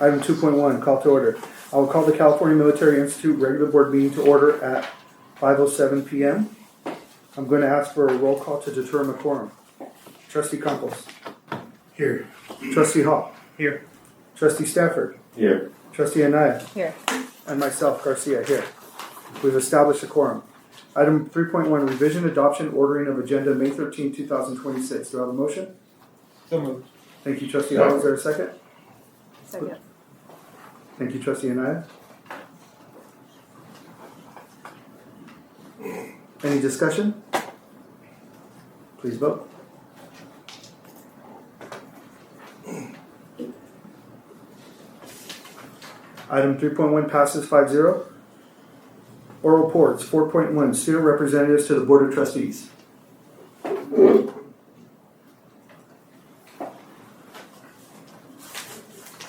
Item 2.1, call to order. I will call the California Military Institute regular board meeting to order at 5:07 p.m. I'm going to ask for a roll call to determine a quorum. Trustee Campos. Here. Trustee Hall. Here. Trustee Stafford. Here. Trustee Anaya. Here. And myself, Garcia, here. We've established a quorum. Item 3.1, revision, adoption, ordering of agenda May 13, 2026. Do I have a motion? So moved. Thank you, Trustee Hall. Is there a second? Second. Thank you, Trustee Anaya. Any discussion? Please vote. Item 3.1 passes 5-0. Oral reports. 4.1, student representatives to the Board of Trustees.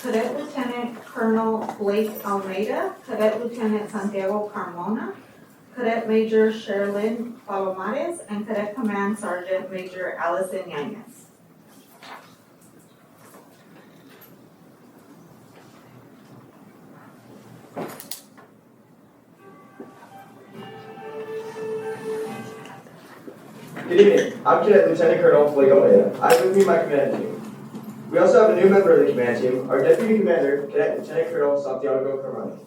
Cadet Lieutenant Colonel Blake Almeida, Cadet Lieutenant Santiago Carmona, Cadet Major Sherilyn Palomares, and Cadet Command Sergeant Major Allison Yanez. Good evening. I'm Cadet Lieutenant Colonel Blake Almeida. I have with me my command team. We also have a new member of the command team, our Deputy Commander, Cadet Lieutenant Colonel Santiago Carmona.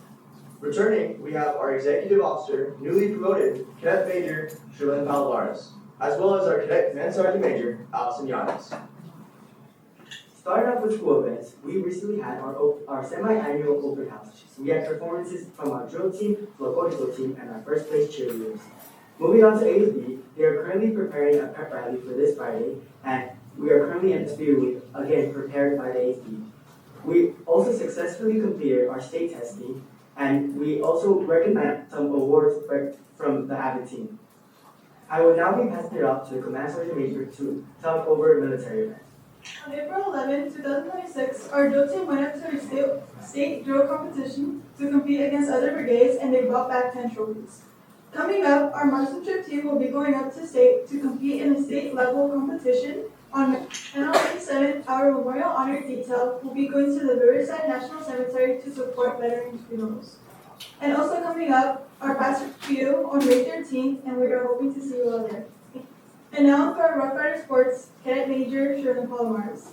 Returning, we have our Executive Officer, newly promoted Cadet Major Sherilyn Palomares, as well as our Cadet Command Sergeant Major Allison Yanez. Starting off with school events, we recently had our semi-annual open house. We had performances from our drill team, local team, and our first place cheerleaders. Moving on to A to B, they are currently preparing a pep rally for this Friday, and we are currently at the Spear Week, again prepared by the ASB. We also successfully completed our state testing, and we also recognized some awards from the Avid team. I will now be passing it off to the Command Sergeant Major to talk over military events. On April 11, 2026, our drill team went up to a state drill competition to compete against other brigades, and they brought back 10 trophies. Coming up, our marksmanship team will be going up to state to compete in a state-level competition. And on May 7th, our Memorial Honor Detail will be going to the Riverside National Cemetery to support veterans' funerals. And also coming up, our Pastor Q on May 13th, and we are hoping to see you all there. And now for our Rough Rider Sports, Cadet Major Sherilyn Palomares.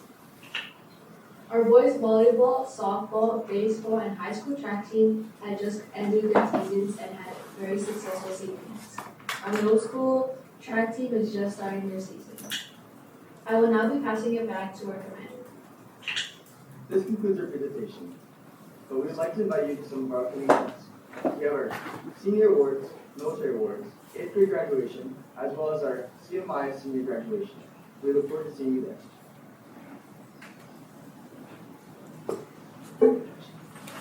Our boys volleyball, softball, baseball, and high school track team had just ended their seasons and had very successful seasons. Our middle school track team is just starting their season. I will now be passing it back to our commander. This concludes our presentation, but we would like to invite you to some of our upcoming events. We have our senior awards, military awards, 8th grade graduation, as well as our CMI senior graduation. We look forward to seeing you there.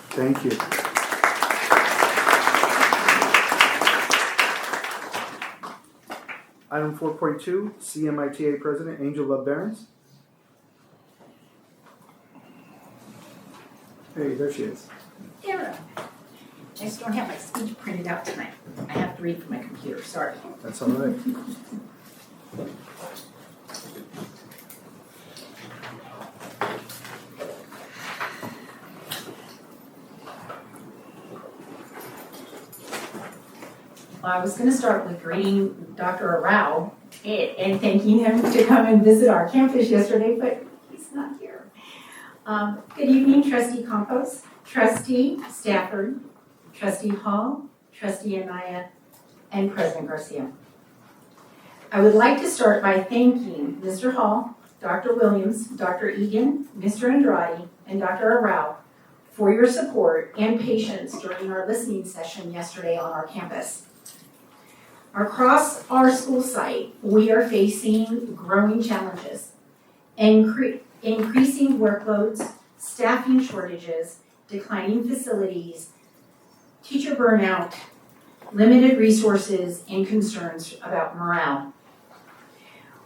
Thank you. Item 4.2, CMITA President Angel Love Barons. Hey, there she is. Here. I just don't have my speech printed out tonight. I have to read from my computer, sorry. That's all right. Well, I was going to start with greeting Dr. Arau and thanking him to come and visit our campus yesterday, but he's not here. Good evening, Trustee Campos, Trustee Stafford, Trustee Hall, Trustee Anaya, and President Garcia. I would like to start by thanking Mr. Hall, Dr. Williams, Dr. Egan, Mr. Andrade, and Dr. Arau for your support and patience during our listening session yesterday on our campus. Across our school site, we are facing growing challenges, increasing workloads, staffing shortages, declining facilities, teacher burnout, limited resources, and concerns about morale.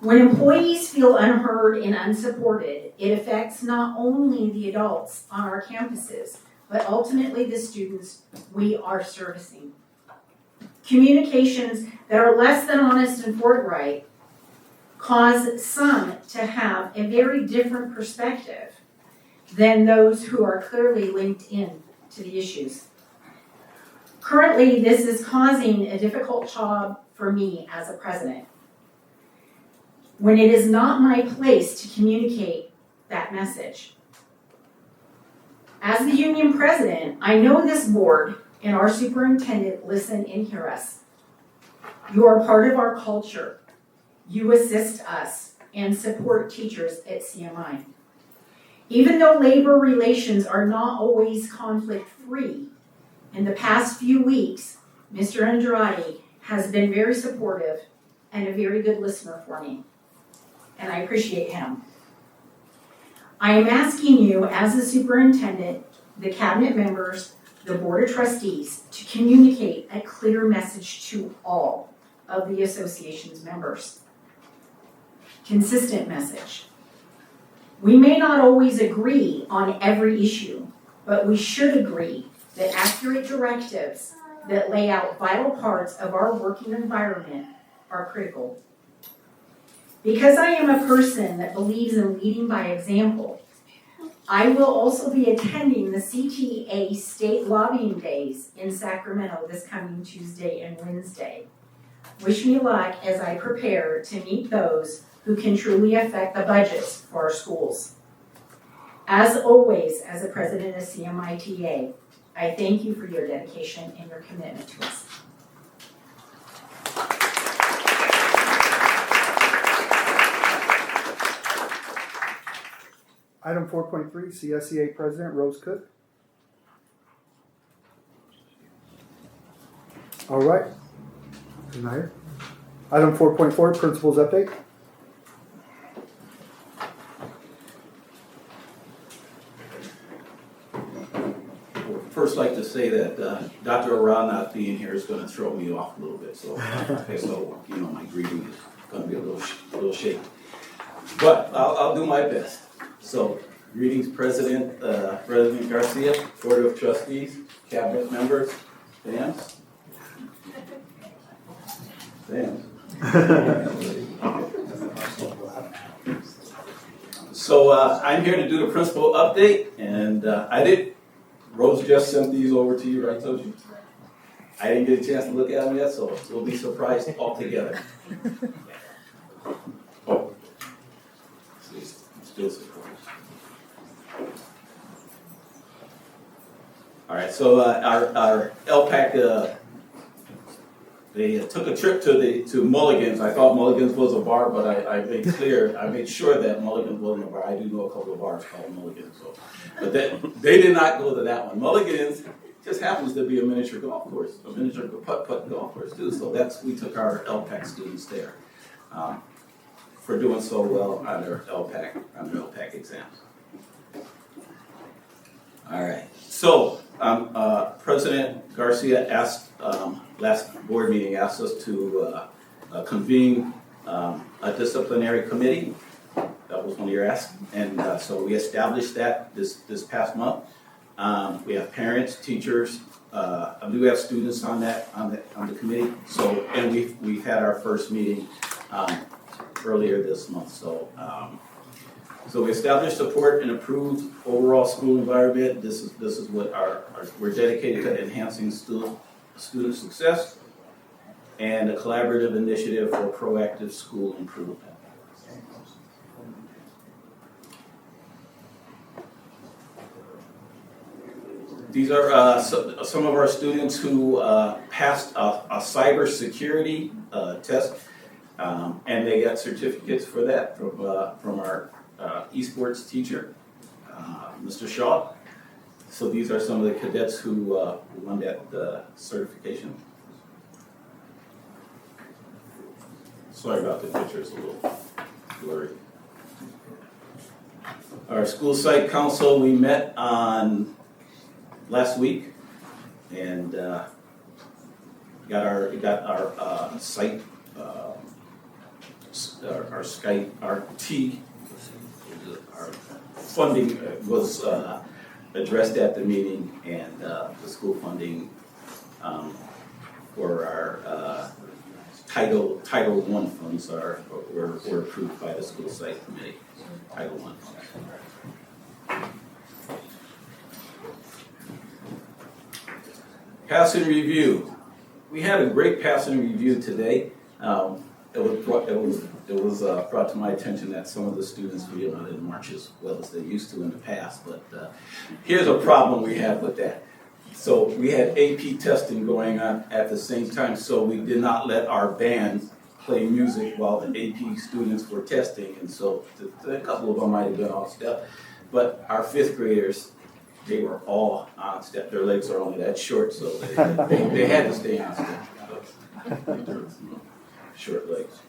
When employees feel unheard and unsupported, it affects not only the adults on our campuses, but ultimately the students we are servicing. Communications that are less than honest and forthright cause some to have a very different perspective than those who are clearly linked in to the issues. Currently, this is causing a difficult job for me as a president, when it is not my place to communicate that message. As the union president, I know this board and our superintendent listen and hear us. You are part of our culture. You assist us and support teachers at CMI. Even though labor relations are not always conflict-free, in the past few weeks, Mr. Andrade has been very supportive and a very good listener for me, and I appreciate him. I am asking you, as the superintendent, the cabinet members, the board of trustees, to communicate a clear message to all of the association's members. Consistent message. We may not always agree on every issue, but we should agree that accurate directives that lay out vital parts of our working environment are critical. Because I am a person that believes in leading by example, I will also be attending the CTA State Lobbying Days in Sacramento this coming Tuesday and Wednesday. Wish me luck as I prepare to meet those who can truly affect the budgets for our schools. As always, as a president of CMITA, I thank you for your dedication and your commitment to us. Item 4.3, CSEA President Rose Cook. All right. Denied. Item 4.4, Principal's Update. First, like to say that Dr. Arad not being here is going to throw me off a little bit, so you know my greeting is going to be a little shaky, but I'll do my best. So, greetings, President Garcia, Board of Trustees, Cabinet members, fans. So I'm here to do the principal update, and Rose just sent these over to you, right, Toji? I didn't get a chance to look at them yet, so we'll be surprised altogether. Oh, still surprised. All right, so our LPAC, they took a trip to Mulligan's. I thought Mulligan's was a bar, but I made sure that Mulligan's wasn't a bar. I do know a couple of bars called Mulligan's, so. But they did not go to that one. Mulligan's just happens to be a miniature golf course, a miniature putt-putt golf course too. So we took our LPAC students there for doing so well on their LPAC exams. All right, so President Garcia asked, last board meeting asked us to convene a disciplinary committee. That was one of your asks, and so we established that this past month. We have parents, teachers, we have students on the committee. So, and we've had our first meeting earlier this month. So, so we established, support, and approved overall school environment. This is what we're dedicated to enhancing student success and a collaborative initiative for proactive school improvement. These are some of our students who passed a cybersecurity test, and they got certificates for that from our esports teacher, Mr. Shaw. So these are some of the cadets who won that certification. Sorry about the picture, it's a little blurry. Our school site council, we met on last week, and got our site, our Skype, our funding was addressed at the meeting, and the school funding for our Title I funds were approved by the school site committee. Title I funds. Passing review. We had a great passing review today. It was brought to my attention that some of the students really didn't march as well as they used to in the past. But here's a problem we have with that. So we had AP testing going on at the same time, so we did not let our band play music while the AP students were testing, and so a couple of them might have been off step. But our fifth graders, they were all on step. Their legs are only that short, so they had to stay on step. Short legs.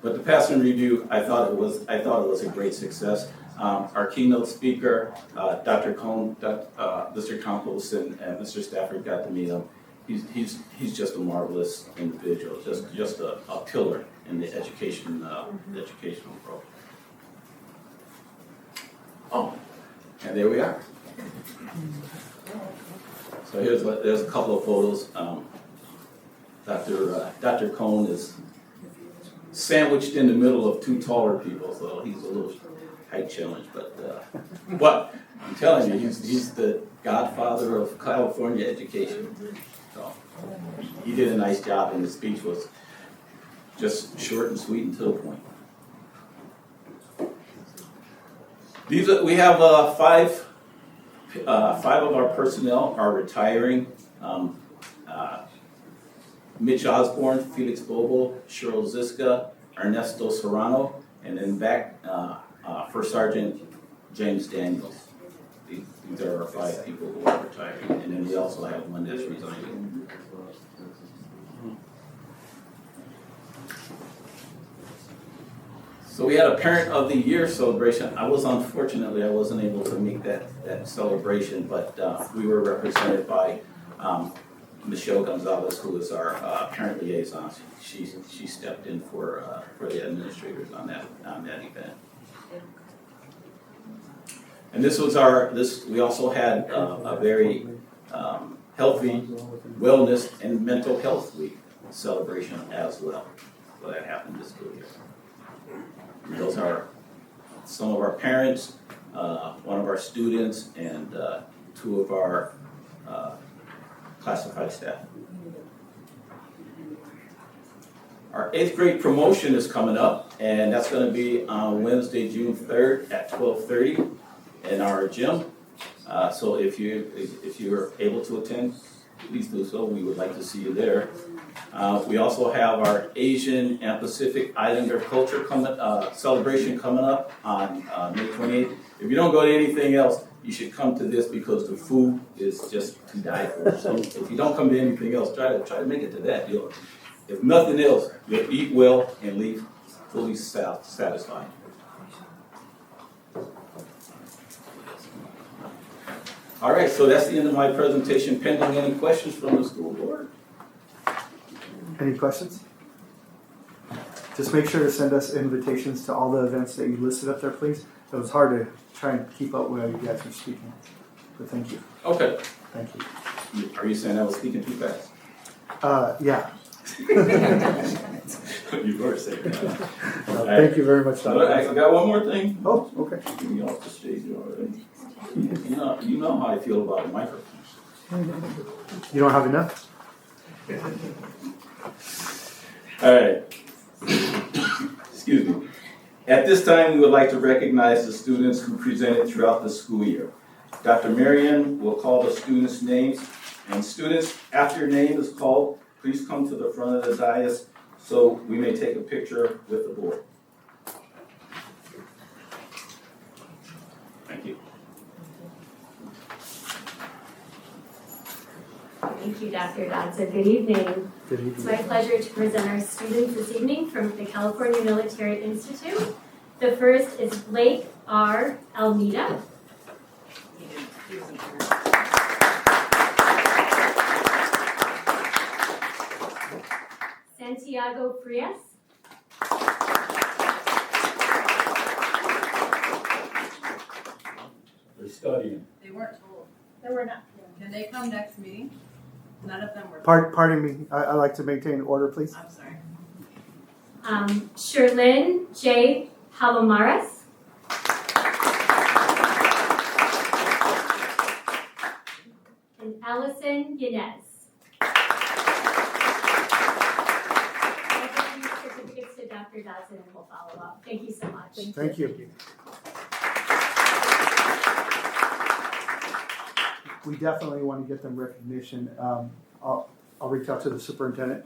But the passing review, I thought it was a great success. Our keynote speaker, Dr. Cohn, Mr. Campos, and Mr. Stafford got to meet him. He's just a marvelous individual, just a pillar in the educational program. Oh, and there we are. So there's a couple of photos. Dr. Cohn is sandwiched in the middle of two taller people, so he's a little height challenge. But I'm telling you, he's the godfather of California education. So he did a nice job, and his speech was just short and sweet and to the point. We have five of our personnel are retiring. Mitch Osborne, Felix Bobo, Cheryl Ziska, Ernesto Serrano, and then back First Sergeant James Daniels. These are our five people who are retiring, and then we also have one that's resigning. So we had a Parent of the Year celebration. Unfortunately, I wasn't able to make that celebration, but we were represented by Michelle Gonzalez, who is our parent liaison. She stepped in for the administrators on that event. And we also had a very healthy wellness and mental health week celebration as well. So that happened this school year. And those are some of our parents, one of our students, and two of our classified staff. Our 8th grade promotion is coming up, and that's going to be on Wednesday, June 3rd at 12:30 in our gym. So if you're able to attend, please do so. We would like to see you there. We also have our Asian and Pacific Islander Culture celebration coming up on May 28th. If you don't go to anything else, you should come to this because the food is just to die for. So if you don't come to anything else, try to make it to that. If nothing else, you'll eat well and leave fully satisfied. All right, so that's the end of my presentation. Pending any questions from the school board? Any questions? Just make sure to send us invitations to all the events that you listed up there, please. It was hard to try and keep up while you guys were speaking, but thank you. Okay. Thank you. Are you saying I was speaking too fast? Yeah. You were saying that. Thank you very much, Dr. I got one more thing. Oh, okay. Get me off the stage already. You know how I feel about microphones. You don't have enough? All right. Excuse me. At this time, we would like to recognize the students who presented throughout the school year. Dr. Marion will call the students' names, and students, after your name is called, please come to the front of the dais so we may take a picture with the board. Thank you. Thank you, Dr. Dodson. Good evening. Good It's evening. my pleasure to present our students this evening from the California Military Institute. The first is Blake R. Almeida. Santiago Frias. They're studying. They weren't told. They were not. Can they come next meeting? None of them were. Pardon me. I like to maintain order, please. I'm sorry. Sherlyn J. Palomares. Allison Yanez. I'll give these certificates to Dr. Dodson and we'll follow up. Thank you so much. Thank you. We definitely want to get them recognition. I'll reach out to the superintendent.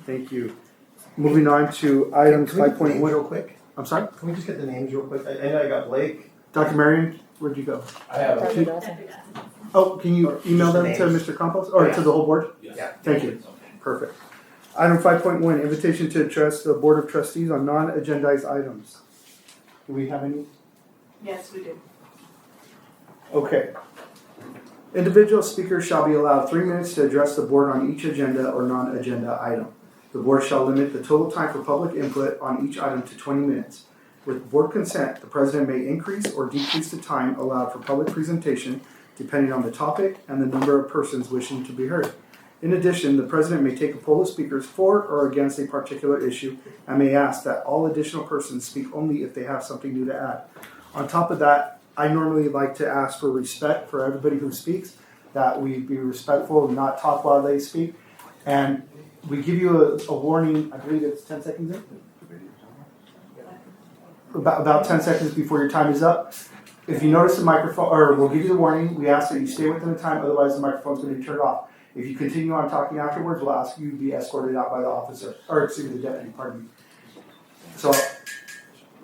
Thank you. Moving on to items 5.1. Real quick. I'm sorry? Can we just get the names real quick? I know I got Blake. Dr. Marion, where'd you go? I have Dr. Dodson. Oh, can you Or email just them the to names. Mr. Campos or Yeah. to the whole board? Yeah. Thank you. Perfect. Item 5.1, invitation to address the Board of Trustees on non-agendized items. Do we have any? Yes, we do. Okay. Individual speakers shall be allowed 3 minutes to address the board on each agenda or non-agenda item. The board shall limit the total time for public input on each item to 20 minutes. With board consent, the president may increase or decrease the time allowed for public presentation depending on the topic and the number of persons wishing to be heard. In addition, the president may take a poll of speakers for or against a particular issue and may ask that all additional persons speak only if they have something new to add. On top of that, I normally like to ask for respect for everybody who speaks, that we be respectful and not talk while they speak. And we give you a warning, I believe it's 10 seconds in? About 10 seconds before your time is up. If you notice the microphone, or we'll give you the warning, we ask that you stay within the time, otherwise the microphone's going to be turned off. If you continue on talking afterwards, we'll ask you to be escorted out by the officer, or excuse me, the deputy, pardon me. So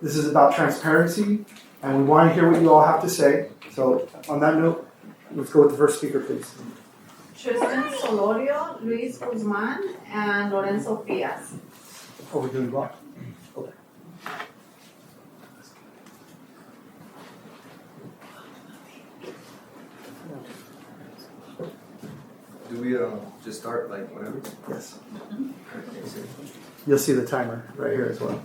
this is about transparency, and we want to hear what you all have to say. So on that note, let's go with the first speaker, please. Tristan Solorio, Luis Guzman, and Lorenzo Frias. Oh, we're doing block. Okay. Do we just start like whenever? Yes. Okay, so- You'll see the timer right here as well.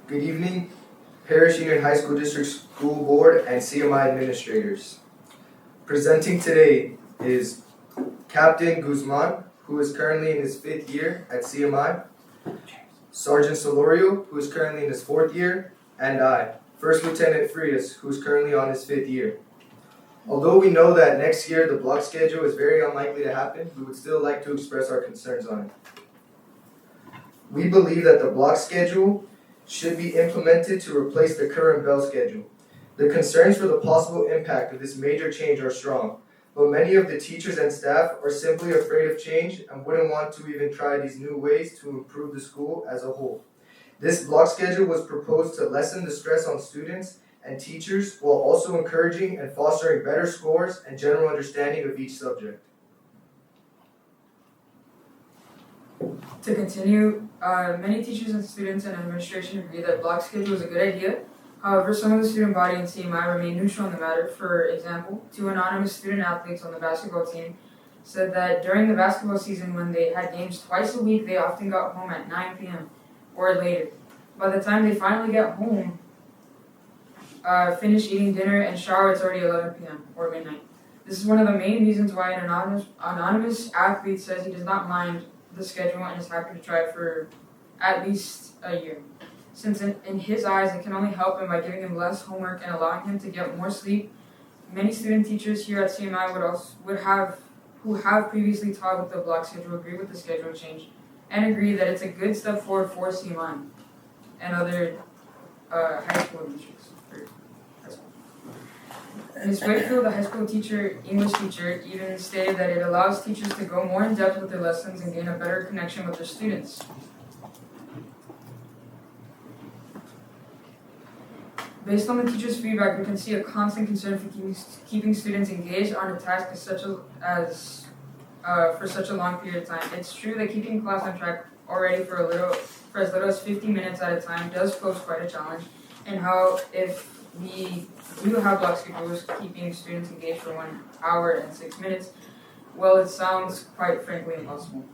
Good evening, Parish Union High School District School Board and CMI administrators. Presenting today is Captain Guzman, who is currently in his 5th year at CMI, Sergeant Solorio, who is currently in his 4th year, and I, First Lieutenant Frias, who is currently on his 5th year. Although we know that next year the block schedule is very unlikely to happen, we would still like to express our concerns on it. We believe that the block schedule should be implemented to replace the current bell schedule. The concerns for the possible impact of this major change are strong, but many of the teachers and staff are simply afraid of change and wouldn't want to even try these new ways to improve the school as a whole. This block schedule was proposed to lessen the stress on students and teachers while also encouraging and fostering better scores and general understanding of each subject. To continue, many teachers and students and administration agree that block schedule is a good idea. However, some of the student body and CMI remain neutral on the matter. For example, 2 anonymous student athletes on the basketball team said that during the basketball season when they had games twice a week, they often got home at 9 p.m. or later. By the time they finally get home, finish eating dinner and shower, it's already 11 p.m. or midnight. This is one of the main reasons why an anonymous athlete says he does not mind the schedule and is happy to try it for at least a year. Since in his eyes, it can only help him by giving him less homework and allowing him to get more sleep. Many student teachers here at CMI who have previously taught with the block schedule agree with the schedule change and agree that it's a good step forward for CMI and other high school districts. Ms. Wakefield, the high school teacher, English teacher, even stated that it allows teachers to go more in depth with their lessons and gain a better connection with their students. Based on the teachers' feedback, we can see a constant concern for keeping students engaged on a task for such a long period of time. It's true that keeping class on track already for as little as 50 minutes at a time does pose quite a challenge, and how if we do have block schedules, keeping students engaged for 1 hour and 6 minutes, well, it sounds quite frankly impossible.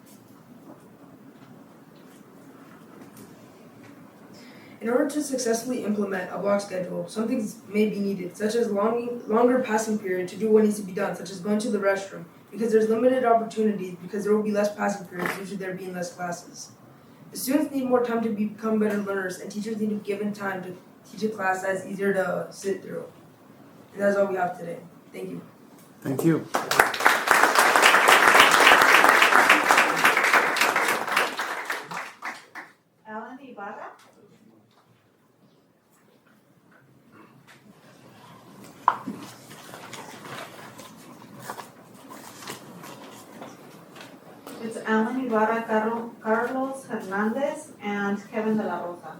In order to successfully implement a block schedule, some things may be needed, such as longer passing period to do what needs to be done, such as going to the restroom, because there's limited opportunities because there will be less passing periods due to there being less classes. The students need more time to become better learners, and teachers need to be given time to teach a class that's easier to sit through. And that's all we have today. Thank you. Thank you. Alan Ibarra. It's Alan Ibarra, Carlos Hernandez, and Kevin de la Rosa.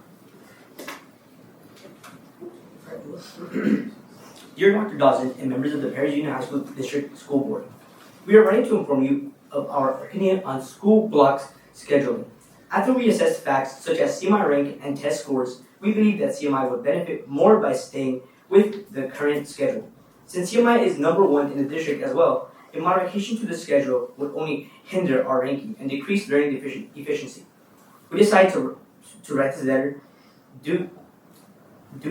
Dear Dr. Dawson and members of the Paris Union High School District School Board, we are writing to inform you of our opinion on school blocks scheduling. After we assessed facts such as CMI rank and test scores, we believe that CMI would benefit more by staying with the current schedule. Since CMI is number 1 in the district as well, a modification to the schedule would only hinder our ranking and decrease learning efficiency. We decided to write this letter due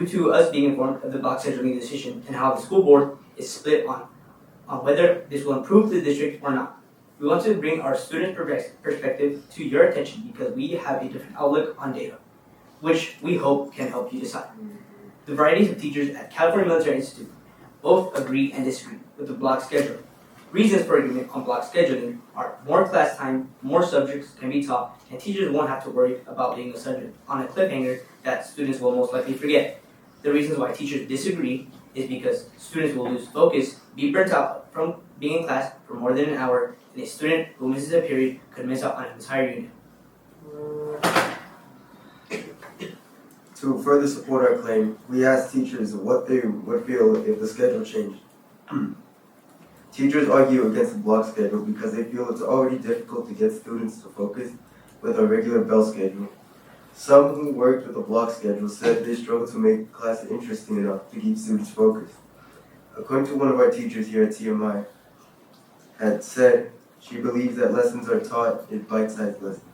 to us being informed of the block scheduling decision and how the school board is split on whether this will improve the district or not. We want to bring our student perspective to your attention because we have a different outlook on data, which we hope can help you decide. The varieties of teachers at California Military Institute both agree and disagree with the block schedule. Reasons for agreement on block scheduling are more class time, more subjects can be taught, and teachers won't have to worry about being a subject on a cliffhanger that students will most likely forget. The reasons why teachers disagree is because students will lose focus, be burnt out from being in class for more than an hour, and a student who misses a period could miss out on an entire unit. To further support our claim, we asked teachers what they would feel if the schedule changed. Teachers argue against the block schedule because they feel it's already difficult to get students to focus with a regular bell schedule. Some who worked with a block schedule said they struggle to make class interesting enough to keep students focused. According to one of our teachers here at CMI, had said she believes that lessons are taught in bite-sized lessons.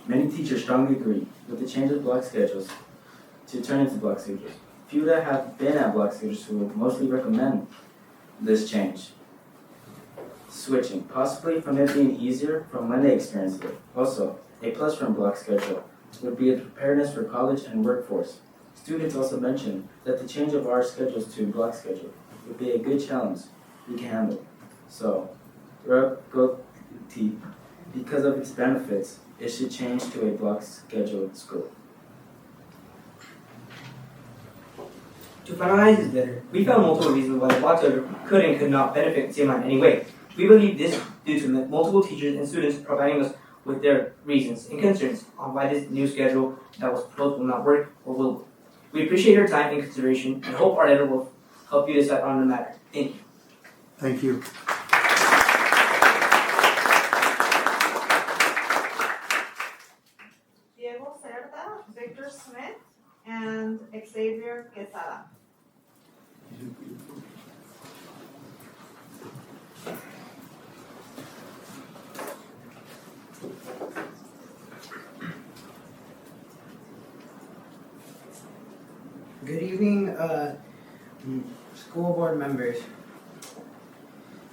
Many teachers strongly agree with the change of block schedules to turn into block schedules. Few that have been at block schedules would mostly recommend this change. Switching, possibly from it being easier from when they experienced it. Also, a plus from block schedule would be a preparedness for college and workforce. Students also mentioned that the change of our schedules to block schedule would be a good challenge we can handle. So, because of its benefits, it should change to a block scheduled school. To finalize this letter, we found multiple reasons why the block schedule could and could not benefit CMI in any way. We believe this due to multiple teachers and students providing us with their reasons and concerns on why this new schedule that was proposed will not work or will. We appreciate your time and consideration and hope our letter will help you decide on the matter. Thank you. Thank you. Diego Cerda, Victor Smith, and Xavier Quesada. Good evening, school board members.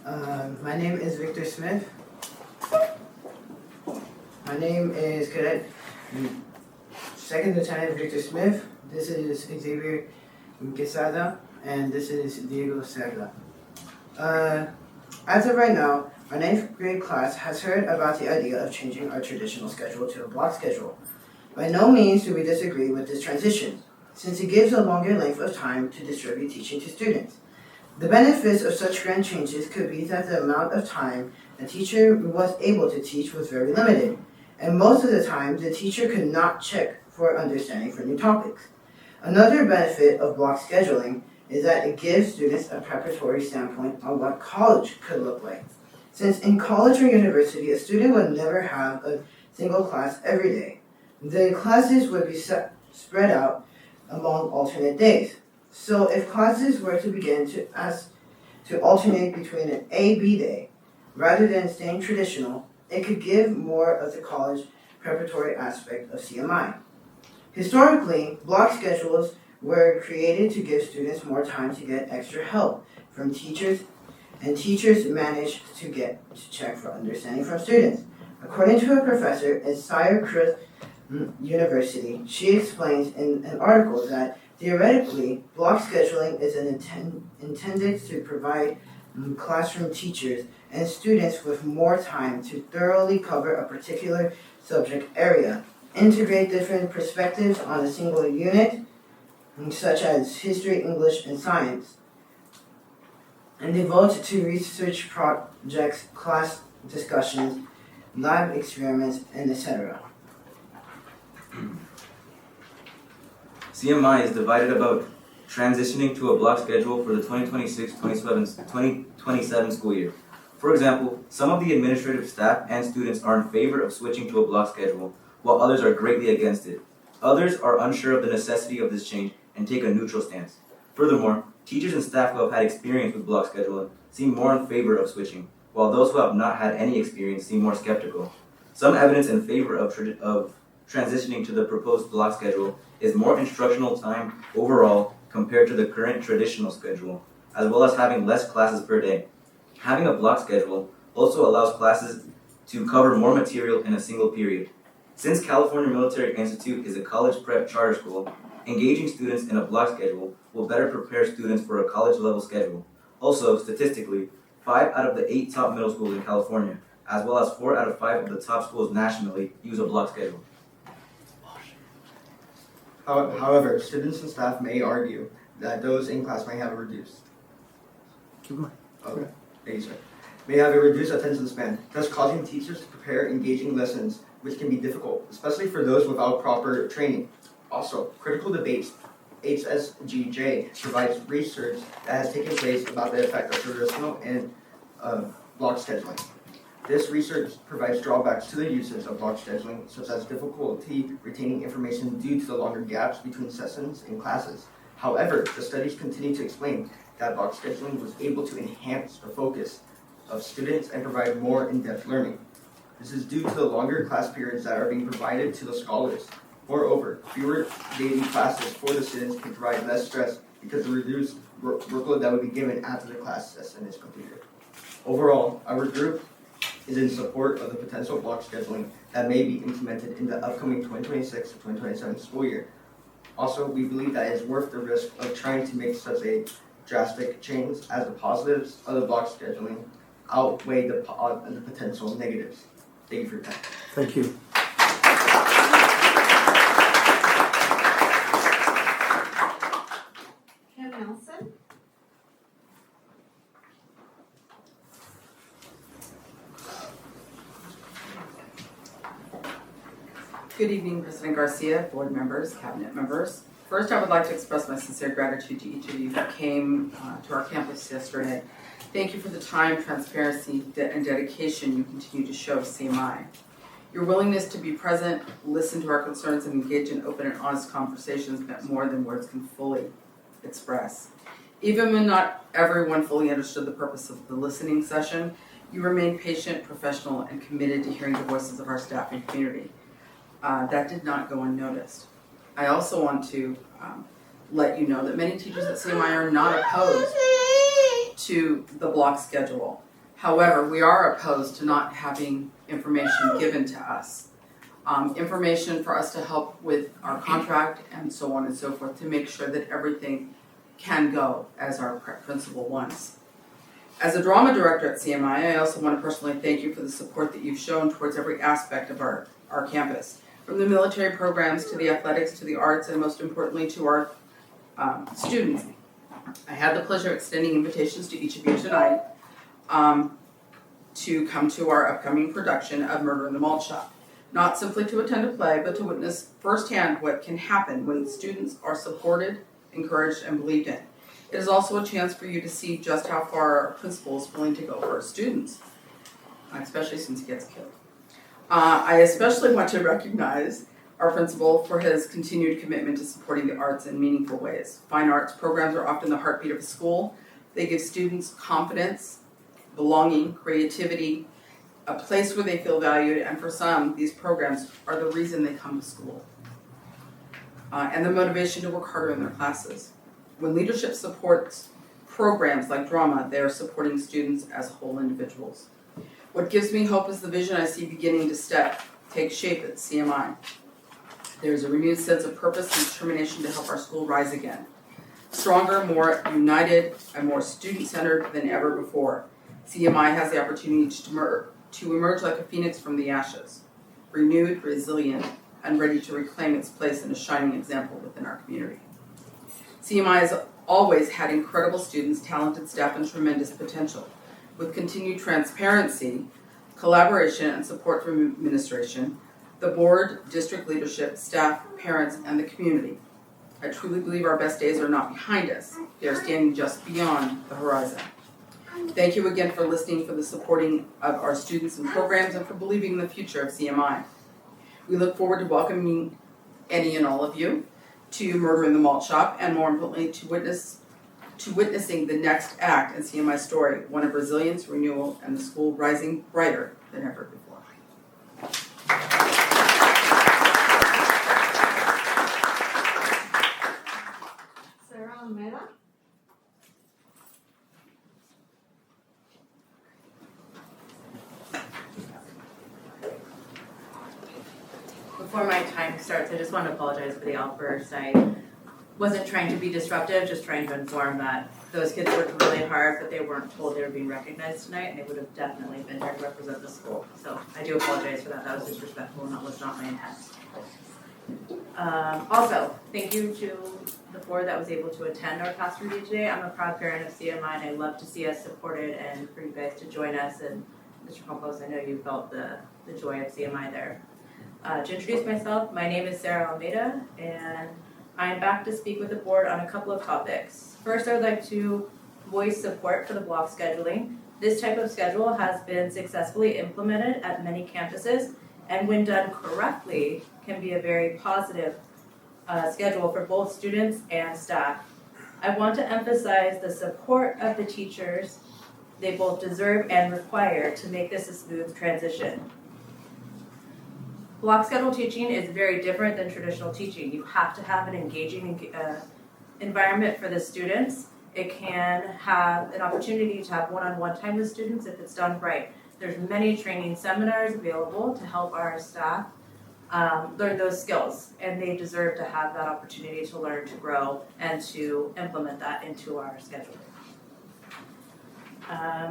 My name is Victor Smith. My name is Cadet Second Lieutenant Victor Smith. This is Xavier Quesada, and this is Diego Cerda. As of right now, our 9th grade class has heard about the idea of changing our traditional schedule to a block schedule. By no means do we disagree with this transition, since it gives a longer length of time to distribute teaching to students. The benefits of such grand changes could be that the amount of time a teacher was able to teach was very limited, and most of the time the teacher could not check for understanding for new topics. Another benefit of block scheduling is that it gives students a preparatory standpoint on what college could look like. Since in college or university, a student would never have a single class every day. The classes would be spread out among alternate days. So if classes were to begin to alternate between an A-B day, rather than staying traditional, it could give more of the college preparatory aspect of CMI. Historically, block schedules were created to give students more time to get extra help from teachers, and teachers managed to check for understanding from students. According to a professor at Syracuse University, she explains in an article that Theoretically, block scheduling is intended to provide classroom teachers and students with more time to thoroughly cover a particular subject area, integrate different perspectives on a single unit, such as history, English, and science, and devote to research projects, class discussions, lab experiments, and etc. CMI is divided about transitioning to a block schedule for the 2026-2027 school year. For example, some of the administrative staff and students are in favor of switching to a block schedule, while others are greatly against it. Others are unsure of the necessity of this change and take a neutral stance. Furthermore, teachers and staff who have had experience with block scheduling seem more in favor of switching, while those who have not had any experience seem more skeptical. Some evidence in favor of transitioning to the proposed block schedule is more instructional time overall compared to the current traditional schedule, as well as having less classes per day. Having a block schedule also allows classes to cover more material in a single period. Since California Military Institute is a college prep charter school, engaging students in a block schedule will better prepare students for a college-level schedule. Also, statistically, 5 out of the 8 top middle schools in California, as well as 4 out of 5 of the top schools nationally, use a block schedule. However, students and staff may argue that those in class may have a reduced. Keep going. Okay, thank you, sir. May have a reduced attention span, thus causing teachers to prepare engaging lessons, which can be difficult, especially for those without proper training. Also, critical debates, HSGJ, provides research that has taken place about the effect of traditional and block scheduling. This research provides drawbacks to the uses of block scheduling, such as difficulty retaining information due to the longer gaps between sessions in classes. However, the studies continue to explain that block scheduling was able to enhance the focus of students and provide more in-depth learning. This is due to the longer class periods that are being provided to the scholars. Moreover, fewer daily classes for the students can provide less stress because of the reduced workload that would be given after the class session is completed. Overall, our group is in support of the potential block scheduling that may be implemented in the upcoming 2026-2027 school year. Also, we believe that it is worth the risk of trying to make such a drastic change, as the positives of the block scheduling outweigh the potential negatives. Thank you for your time. Thank you. Kim Nelson. Good evening, President Garcia, board members, cabinet members. First, I would like to express my sincere gratitude to each of you who came to our campus yesterday. Thank you for the time, transparency, and dedication you continue to show CMI. Your willingness to be present, listen to our concerns, and engage in open and honest conversations meant more than words can fully express. Even when not everyone fully understood the purpose of the listening session, you remained patient, professional, and committed to hearing the voices of our staff and community. That did not go unnoticed. I also want to let you know that many teachers at CMI are not opposed to the block schedule. However, we are opposed to not having information given to us. Information for us to help with our contract and so on and so forth to make sure that everything can go as our principal wants. As a drama director at CMI, I also want to personally thank you for the support that you've shown towards every aspect of our campus. From the military programs to the athletics to the arts and most importantly to our students. I had the pleasure of extending invitations to each of you tonight to come to our upcoming production of Murder in the Malt Shop. Not simply to attend a play, but to witness firsthand what can happen when students are supported, encouraged, and believed in. It is also a chance for you to see just how far our principal is willing to go for our students, especially since he gets killed. I especially want to recognize our principal for his continued commitment to supporting the arts in meaningful ways. Fine arts programs are often the heartbeat of a school. They give students confidence, belonging, creativity, a place where they feel valued, and for some, these programs are the reason they come to school. And the motivation to work harder in their classes. When leadership supports programs like drama, they are supporting students as whole individuals. What gives me hope is the vision I see beginning to take shape at CMI. There's a renewed sense of purpose and determination to help our school rise again. Stronger, more united, and more student-centered than ever before, CMI has the opportunity to emerge like a phoenix from the ashes, renewed, resilient, and ready to reclaim its place in a shining example within our community. CMI has always had incredible students, talented staff, and tremendous potential. With continued transparency, collaboration, and support from administration, the board, district leadership, staff, parents, and the community, I truly believe our best days are not behind us. They are standing just beyond the horizon. Thank you again for listening, for the supporting of our students and programs, and for believing in the future of CMI. We look forward to welcoming any and all of you to Murder in the Malt Shop, and more importantly, to witnessing the next act in CMI's story, one of resilience, renewal, and the school rising brighter than ever before. Sarah Almeida. Before my time starts, I just want to apologize for the outburst. I wasn't trying to be disruptive, just trying to inform that those kids worked really hard, but they weren't told they were being recognized tonight, and they would have definitely been here to represent the school. So I do apologize for that. That was disrespectful, and that was not my intent. Also, thank you to the board that was able to attend our class review today. I'm a proud parent of CMI, and I love to see us supported and for you guys to join us. And Mr. Campos, I know you felt the joy of CMI there. To introduce myself, my name is Sarah Almeida, and I'm back to speak with the board on a couple of topics. First, I would like to voice support for the block scheduling. This type of schedule has been successfully implemented at many campuses, and when done correctly, can be a very positive schedule for both students and staff. I want to emphasize the support of the teachers they both deserve and require to make this a smooth transition. Block schedule teaching is very different than traditional teaching. You have to have an engaging environment for the students. It can have an opportunity to have one-on-one time with students if it's done right. There's many training seminars available to help our staff learn those skills, and they deserve to have that opportunity to learn, to grow, and to implement that into our schedule.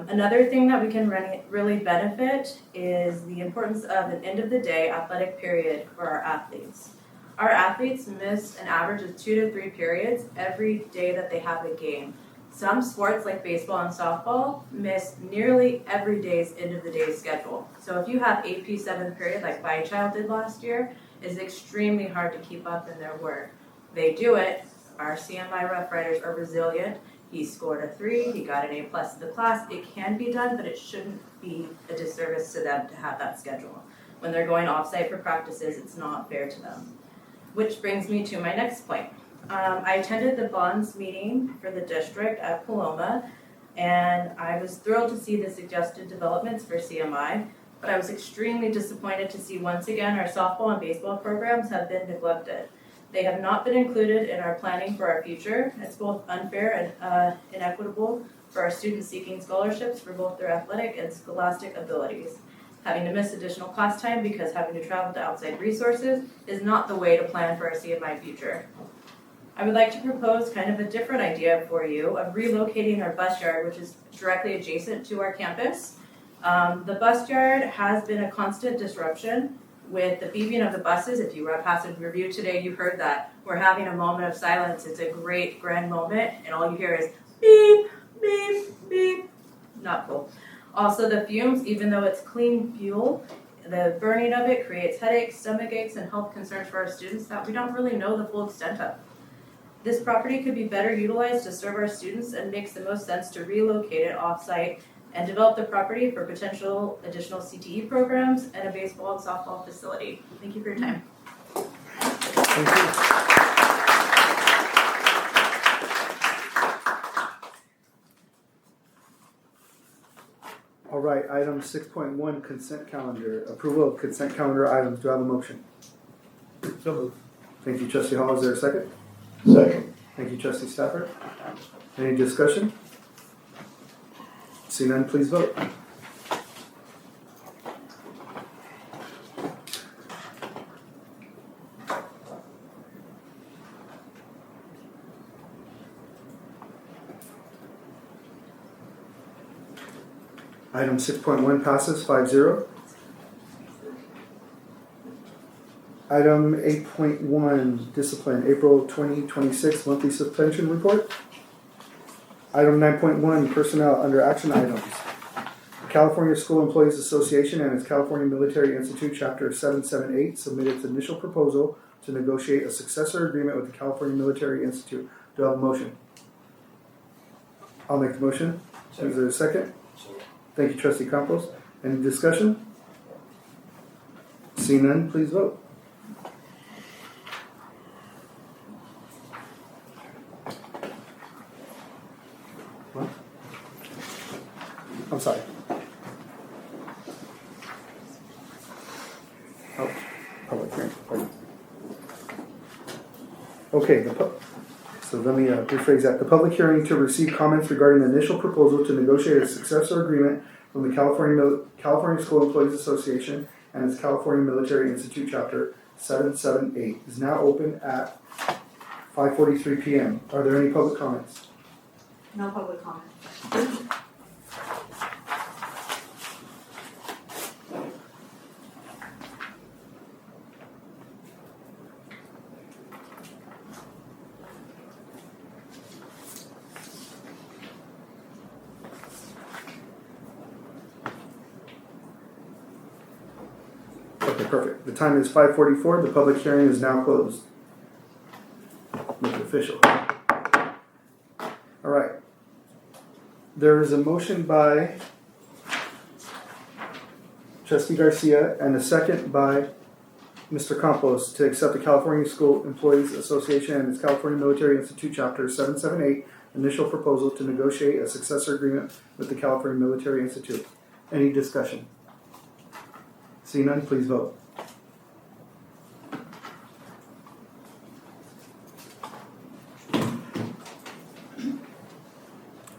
Another thing that we can really benefit is the importance of an end-of-the-day athletic period for our athletes. Our athletes miss an average of 2 to 3 periods every day that they have a game. Some sports like baseball and softball miss nearly every day's end-of-the-day schedule. So if you have AP 7th period like my child did last year, it's extremely hard to keep up in their work. They do it. Our CMI Rough Riders are resilient. He scored a 3, he got an A+ in the class. It can be done, but it shouldn't be a disservice to them to have that schedule. When they're going off-site for practices, it's not fair to them. Which brings me to my next point. I attended the bonds meeting for the district at Paloma, and I was thrilled to see the suggested developments for CMI, but I was extremely disappointed to see once again our softball and baseball programs have been neglected. They have not been included in our planning for our future. It's both unfair and inequitable for our students seeking scholarships for both their athletic and scholastic abilities. Having to miss additional class time because having to travel to outside resources is not the way to plan for our CMI future. I would like to propose kind of a different idea for you of relocating our bus yard, which is directly adjacent to our campus. The bus yard has been a constant disruption with the beeping of the buses. If you were at Passive Review today, you heard that. We're having a moment of silence. It's a great grand moment, and all you hear is beep, beep, beep. Not cool. Also, the fumes, even though it's clean fuel, the burning of it creates headaches, stomach aches, and health concerns for our students that we don't really know the full extent of. This property could be better utilized to serve our students and makes the most sense to relocate it off-site and develop the property for potential additional CTE programs and a baseball and softball facility. Thank you for your time. Thank you. All right, item 6.1, consent calendar. Approval of consent calendar items. Do I have a motion? So moved. Thank you, Trustee Hall. Is there a second? Second. Thank you, Trustee Stafford. Any discussion? Seeing none, please vote. Item 6.1 passes 5-0. Item 8.1, discipline, April 2026 monthly suspension report. Item 9.1, personnel under action items. The California School Employees Association and its California Military Institute Chapter 778 submitted its initial proposal to negotiate a successor agreement with the California Military Institute. Do I have a motion? I'll make the motion. Is there a second? Thank you, Trustee Campos. Any discussion? Seeing none, please vote. What? I'm sorry. Oh, public hearing. Pardon. Okay, so let me rephrase that. The public hearing to receive comments regarding the initial proposal to negotiate a successor agreement from the California School Employees Association and its California Military Institute Chapter 778 is now open at 5:43 p.m. Are there any public comments? No public comment. Okay, perfect. The time is 5:44. The public hearing is now closed. Make it official. All right. There is a motion by Trustee Garcia and a second by Mr. Campos to accept the California School Employees Association and its California Military Institute Chapter 778 initial proposal to negotiate a successor agreement with the California Military Institute. Any discussion? Seeing none, please vote.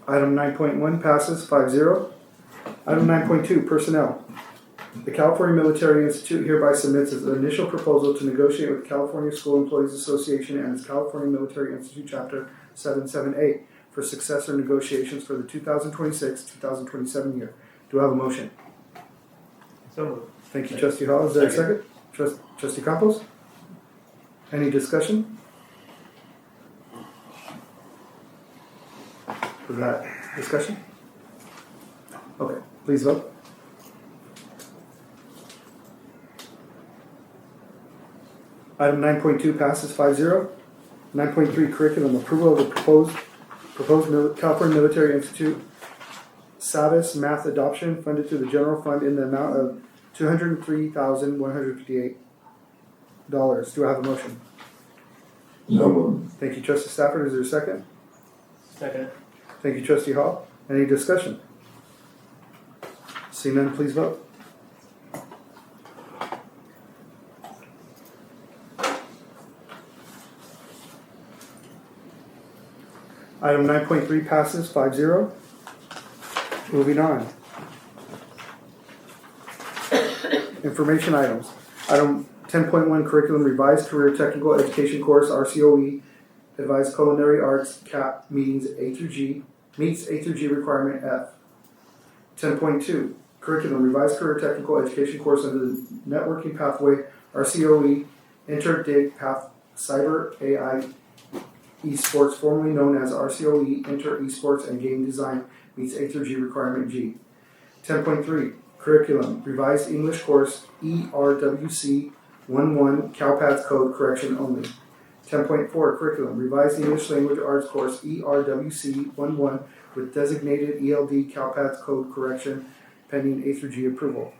Item 9.1 passes 5-0. Item 9.2, personnel. The California Military Institute hereby submits its initial proposal to negotiate with the California School Employees Association and its California Military Institute Chapter 778 for successor negotiations for the 2026-2027 year. Do I have a motion? So moved. Thank you, Trustee Hall. Is there a second? Trustee Campos? Any discussion? Was that discussion? Okay, please vote. Item 9.2 passes 5-0. 9.3 curriculum approval of the proposed California Military Institute SAVIS math adoption funded through the general fund in the amount of $203,158. Do I have a motion? So moved. Thank you, Trustee Stafford. Is there a second? Second. Thank you, Trustee Hall. Any discussion? Seeing none, please vote. Item 9.3 passes 5-0. Moving on. Information items. Item 10.1 curriculum revised career technical education course RCOE advised culinary arts CAP meets A through G requirement F. 10.2 curriculum revised career technical education course under the networking pathway RCOE Inter-Dig Path Cyber AI Esports, formerly known as RCOE Inter Esports and Game Design meets A through G requirement G. 10.3 curriculum revised English course ERWC 11 CalPADS code correction only. 10.4 curriculum revised English language arts course ERWC 11 with designated ELD CalPADS code correction pending A through G approval.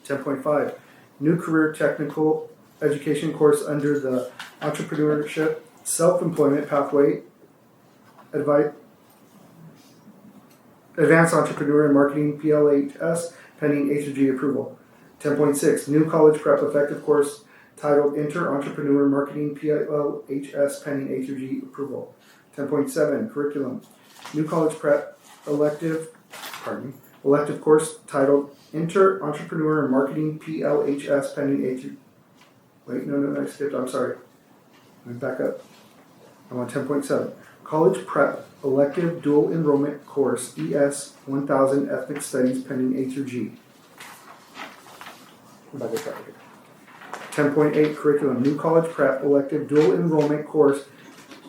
10.5 new career technical education course under the entrepreneurship self-employment pathway advanced entrepreneur and marketing PLHS pending A through G approval. 10.6 new college prep effective course titled Enter Entrepreneur Marketing PLHS pending A through G approval. 10.7 curriculum new college prep elective course titled Enter Entrepreneur and Marketing PLHS pending A through I skipped, I'm sorry. Let me back up. I'm on 10.7. College Prep Elective Dual Enrollment Course ES 1000 Ethnic Studies pending A through G. I'm about to start here. 10.8 Curriculum New College Prep Elective Dual Enrollment Course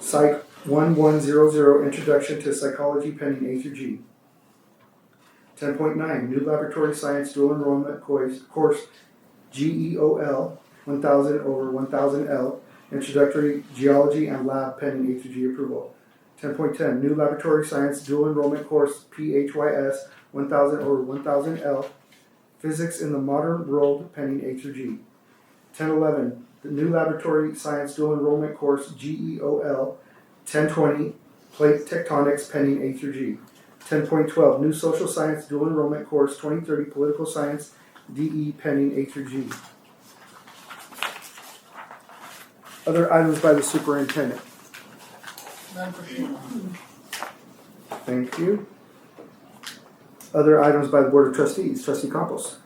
Psych 1100 Introduction to Psychology pending A through G. 10.9 New Laboratory Science Dual Enrollment Course GEOL 1000 over 1000L Introductory Geology and Lab pending A through G approval. 10.10 New Laboratory Science Dual Enrollment Course PHYS 1000 over 1000L Physics in the Modern World pending A through G. 10.11 The New Laboratory Science Dual Enrollment Course GEOL 1020 Plate Tectonics pending A through G. 10.12 New Social Science Dual Enrollment Course 2030 Political Science DE pending A through G. Other items by the superintendent. Thank you. Other items by the Board of Trustees. Trustee Campos.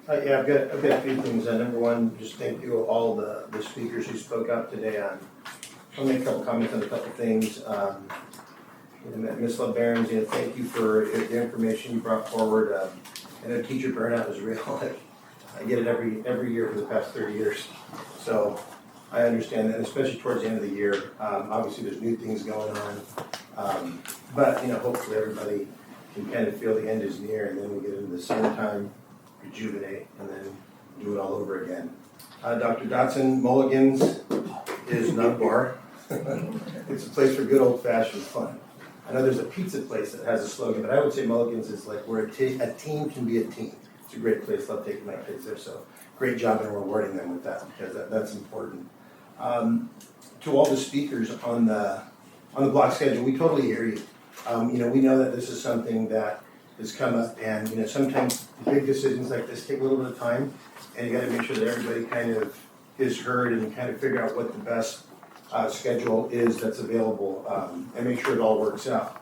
Yeah, I've got a few things. Number one, just thank you all the speakers who spoke out today on. I'll make a couple comments on a couple things. Ms. LeBaron, thank you for the information you brought forward. I know teacher burnout is real. I get it every year for the past 30 years. So I understand that, especially towards the end of the year. Obviously, there's new things going on. But hopefully everybody can kind of feel the end is near, and then we get into the summertime, rejuvenate, and then do it all over again. Dr. Dotson, Mulligan's is not a bar. It's a place for good old-fashioned fun. I know there's a pizza place that has a slogan, but I would say Mulligan's is like where a team can be a team. It's a great place. Love taking my kids there. So great job in rewarding them with that, because that's important. To all the speakers on the block schedule, we totally hear you. We know that this is something that has come up, and sometimes big decisions like this take a little bit of time, and you got to make sure that everybody kind of is heard and kind of figure out what the best schedule is that's available, and make sure it all works out.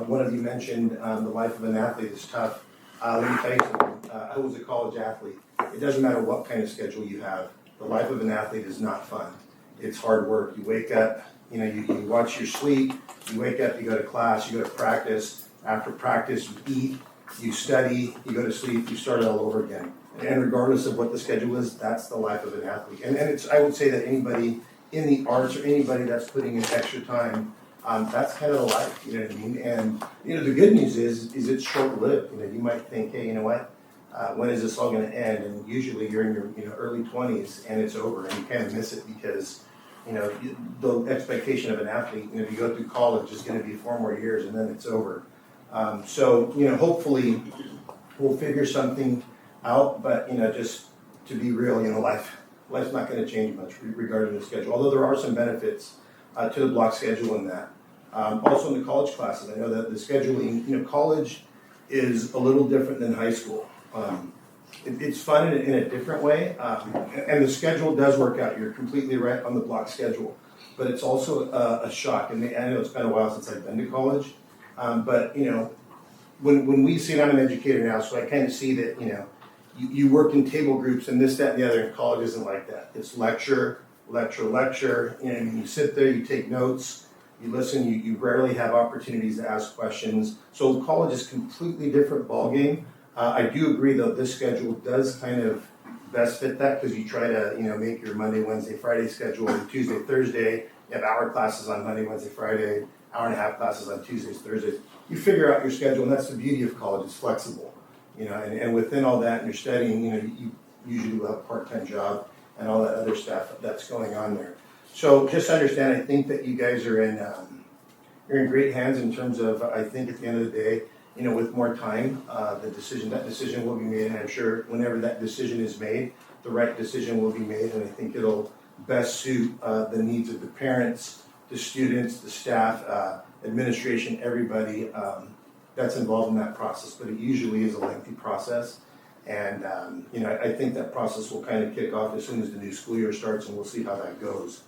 One of you mentioned the life of an athlete is tough. Let me tell you something. I was a college athlete. It doesn't matter what kind of schedule you have. The life of an athlete is not fun. It's hard work. You wake up, you watch your sleep, you wake up, you go to class, you go to practice. After practice, you eat, you study, you go to sleep, you start it all over again. And regardless of what the schedule is, that's the life of an athlete. And I would say that anybody in the arts or anybody that's putting in extra time, that's kind of the life, you know what I mean? And, the good news is it's short-lived. You might think, hey, you know what? When is this all going to end? And usually you're in your early 20s and it's over, and you kind of miss it because the expectation of an athlete, if you go through college, is going to be 4 more years and then it's over. So hopefully we'll figure something out, but just to be real, life's not going to change much regarding the schedule, although there are some benefits to the block schedule in that. Also in the college classes, I know that the scheduling, college is a little different than high school. It's fun in a different way, and the schedule does work out. You're completely right on the block schedule, but it's also a shock. And I know it's been a while since I've been to college, but when we see, and I'm an educator now, so I kind of see that you work in table groups and this, that, and the other. And college isn't like that. It's lecture. You sit there, you take notes, you listen. You rarely have opportunities to ask questions. So college is a completely different ballgame. I do agree, though, this schedule does kind of best fit that, because you try to, make your Monday, Wednesday, Friday schedule, and Tuesday, Thursday. You have hour classes on Monday, Wednesday, Friday, hour and a half classes on Tuesdays, Thursdays. You figure out your schedule, and that's the beauty of college. It's flexible, and within all that, and you're studying, you usually will have a part-time job and all that other stuff that's going on there. So just understand, I think that you guys are you're in great hands in terms of, I think at the end of the day, with more time, that decision will be made, and I'm sure whenever that decision is made, the right decision will be made, and I think it'll best suit the needs of the parents, the students, the staff, administration, everybody that's involved in that process. But it usually is a lengthy process, and I think that process will kind of kick off as soon as the new school year starts, and we'll see how that goes.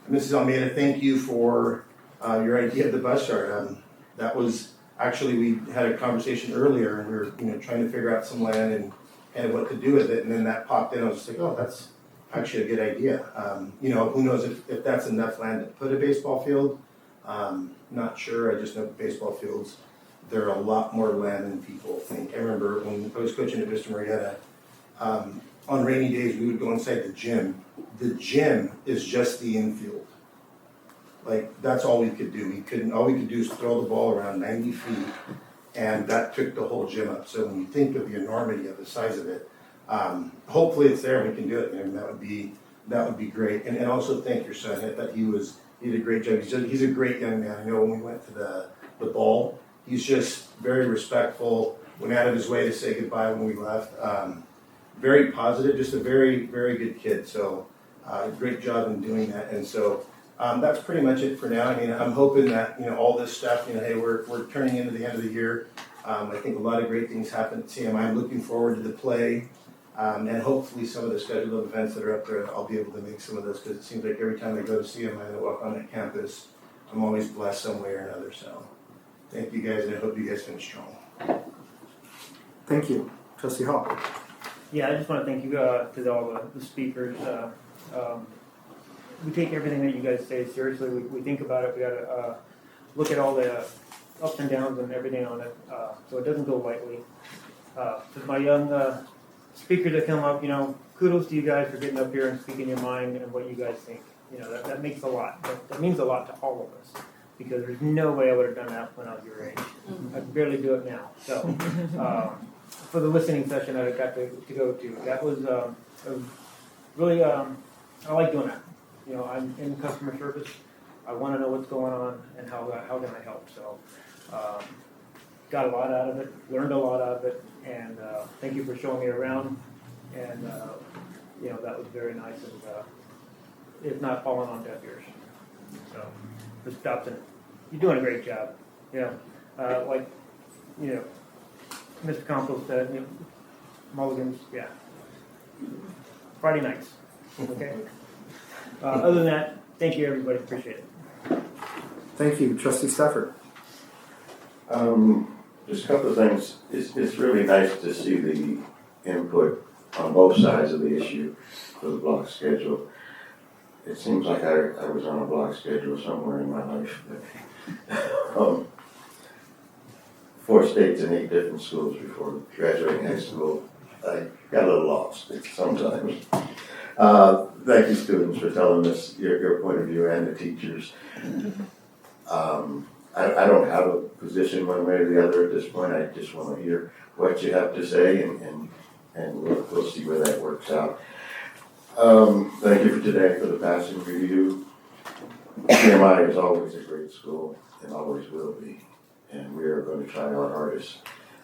Mrs. Almeida, thank you for your idea of the bus yard. That was actually, we had a conversation earlier, and we were trying to figure out some land and what to do with it, and then that popped in. I was just like, oh, that's actually a good idea. Who knows if that's enough land to put a baseball field? Not sure. I just know baseball fields, they're a lot more land than people think. I remember when I was coaching at Vista Marietta, on rainy days we would go inside the gym. The gym is just the infield. Like, that's all we could do. All we could do is throw the ball around 90 feet, and that took the whole gym up. So when you think of the enormity of the size of it, hopefully it's there and we can do it, and that would be great. And also thank your son. I thought he did a great job. He's a great young man. I know when we went to the ball, he's just very respectful, went out of his way to say goodbye when we left. Very positive, just a very, very good kid. So great job in doing that. And so that's pretty much it for now. I mean, I'm hoping that, all this stuff, hey, we're turning into the end of the year. I think a lot of great things happen at CMI. I'm looking forward to the play. And hopefully some of the scheduled events that are up there, I'll be able to make some of those, because it seems like every time I go to CMI and I walk on that campus, I'm always blessed some way or another. So thank you guys, and I hope you guys finish strong. Thank you. Trustee Hall. Yeah, I just want to thank you to all the speakers. We take everything that you guys say seriously. We think about it. We got to look at all the ups and downs and everything on it, so it doesn't go lightly. To my young speakers that come up, kudos to you guys for getting up here and speaking your mind and what you guys think. That makes a lot. That means a lot to all of us, because there's no way I would have done that when I was your age. I can barely do it now. So for the listening session that I got to go to, that was really, I like doing that. I'm in customer service. I want to know what's going on and how can I help. So got a lot out of it, learned a lot out of it, and thank you for showing me around. And that was very nice, and it's not falling on deaf ears. So Ms. Dobson, you're doing a great job. Mr. Campos said, Mulligan's, yeah. Friday nights, okay? Other than that, thank you, everybody. Appreciate it. Thank you. Trustee Stafford. Just a couple of things. It's really nice to see the input on both sides of the issue for the block schedule. It seems like I was on a block schedule somewhere in my life. 4 states and 8 different schools before graduating high school. I got a little lost sometimes. Thank you, students, for telling us your point of view, and the teachers. I don't have a position one way or the other at this point. I just want to hear what you have to say, and we'll see where that works out. Thank you for today for the passing review. CMI is always a great school and always will be, and we are going to try our hardest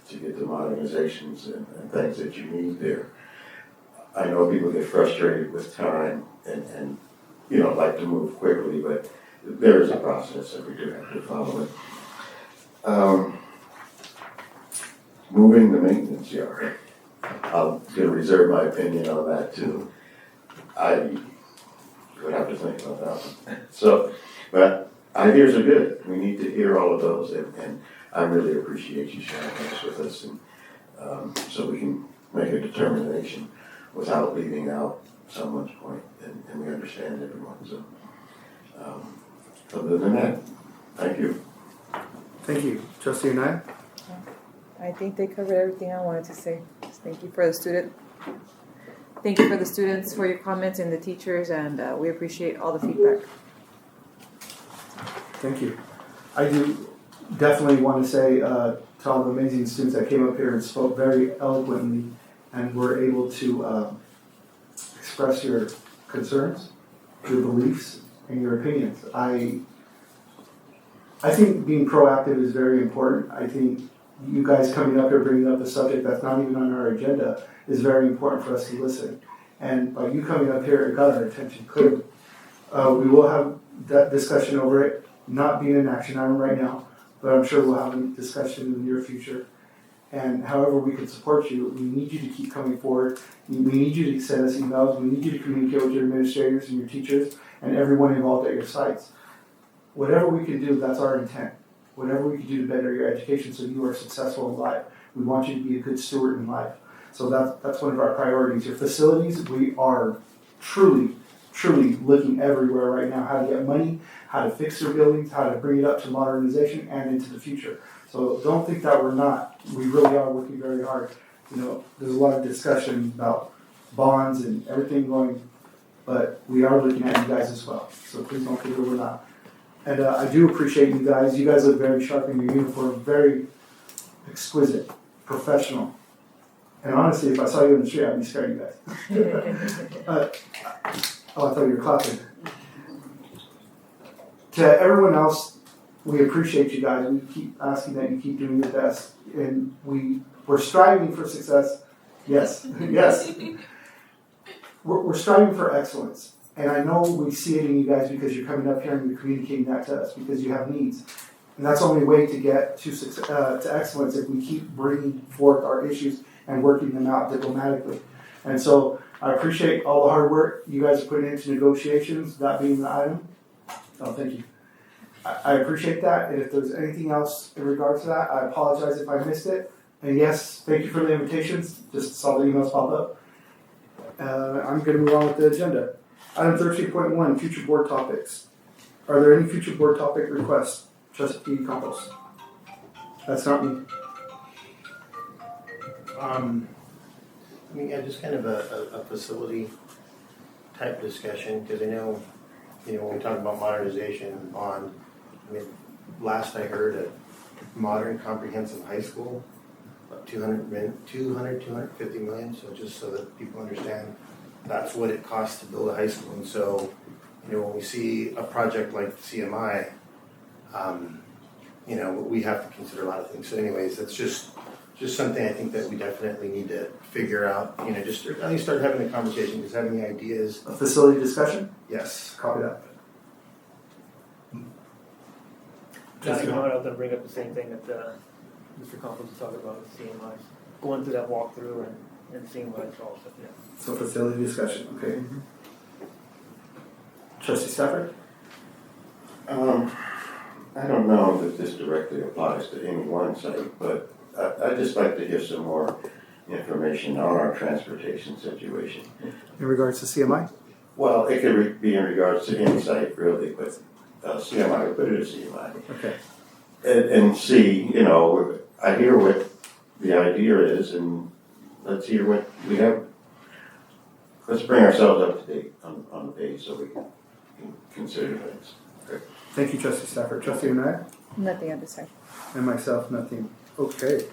to get the modernizations and things that you need there. I know people get frustrated with time and like to move quickly, but there is a process that we do have to follow it. Moving the maintenance yard. I'm going to reserve my opinion on that too. I would have to think about that one. So, but ideas are good. We need to hear all of those, and I really appreciate you sharing this with us, and so we can make a determination without leaving out someone's point, and we understand everyone. So, other than that, thank you. Thank you. Trustee Unai? I think they covered everything I wanted to say. Just thank you for the student. Thank you for the students for your comments and the teachers, and we appreciate all the feedback. Thank you. I do definitely want to say to all the amazing students that came up here and spoke very eloquently and were able to express your concerns, your beliefs, and your opinions. I think being proactive is very important. I think you guys coming up here bringing up a subject that's not even on our agenda is very important for us to listen. And by you coming up here, it got our attention clearly. We will have that discussion over it, not being an action item right now, but I'm sure we'll have a discussion in the near future. And however we can support you, we need you to keep coming forward. We need you to send us emails. We need you to communicate with your administrators and your teachers and everyone involved at your sites. Whatever we can do, that's our intent. Whatever we can do to better your education so you are successful in life. We want you to be a good steward in life. So that's one of our priorities. Your facilities, we are truly looking everywhere right now, how to get money, how to fix their buildings, how to bring it up to modernization and into the future. So don't think that we're not. We really are working very hard. You know, there's a lot of discussion about bonds and everything going, but we are looking at you guys as well. So please don't think that we're not. And I do appreciate you guys. You guys look very sharp in your uniform, very exquisite, professional. And honestly, if I saw you in the street, I'd be scared of you guys. Oh, I thought you were clapping. To everyone else, we appreciate you guys. We keep asking that you keep doing your best. And we're striving for success. Yes, yes. We're striving for excellence. And I know we see it in you guys because you're coming up here and you're communicating that to us because you have needs. And that's the only way to get to excellence if we keep bringing forth our issues and working them out diplomatically. And so I appreciate all the hard work you guys are putting into negotiations, that being the item. Oh, thank you. I appreciate that. And if there's anything else in regards to that, I apologize if I missed it. And yes, thank you for the invitations. Just saw the emails pop up. I'm going to move on with the agenda. Item 13.1, future board topics. Are there any future board topic requests? Trustee Campos. That's not me. I mean, yeah, just kind of a facility type discussion, because I know, when we talk about modernization and bond, I mean, last I heard at modern comprehensive high school, about 250 million, so just so that people understand, that's what it costs to build a high school. And so, when we see a project like CMI, we have to consider a lot of things. So anyways, that's just something I think that we definitely need to figure out, just at least start having a conversation, because having the ideas. A facility discussion? Yes. Copy that. Just I was going to bring up the same thing that Mr. Campos was talking about with CMI. Going through that walkthrough and seeing what it's all stuff. Yeah. So facility discussion, okay. Mm-hmm. Trustee Stafford? I don't know that this directly applies to any one site, but I'd just like to hear some more information on our transportation situation. In regards to CMI? Well, it could be in regards to any site, really, but CMI, we put it as CMI. Okay. And see, I hear what the idea is, and let's hear what we have. Let's bring ourselves up to date on the page so we can consider things. Okay. Thank you, Trustee Stafford. Trustee Unai? Nothing at this time. And myself, nothing. Okay.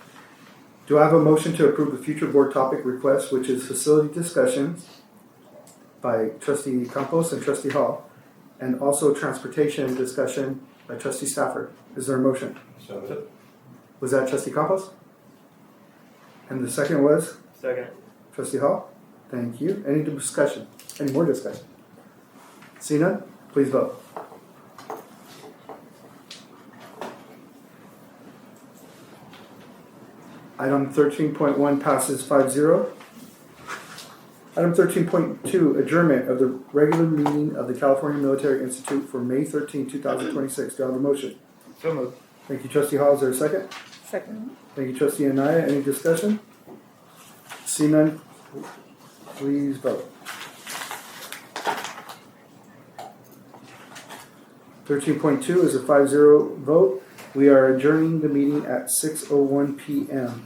Do I have a motion to approve the future board topic request, which is facility discussions by Trustee Campos and Trustee Hall, and also transportation discussion by Trustee Stafford? Is there a motion? So was that Trustee Campos? And the second was? Second. Trustee Hall? Thank you. Any discussion? Any more discussion? See none? Please vote. Item 13.1 passes 5-0. Item 13.2, adjournment of the regular meeting of the California Military Institute for May 13, 2026. Do I have a motion? So moved. Thank you, Trustee Hall. Is there a second? Second. Thank you, Trustee Anaya. Any discussion? See none? Please vote. 13.2 is a 5-0 vote. We are adjourning the meeting at 6:01 p.m.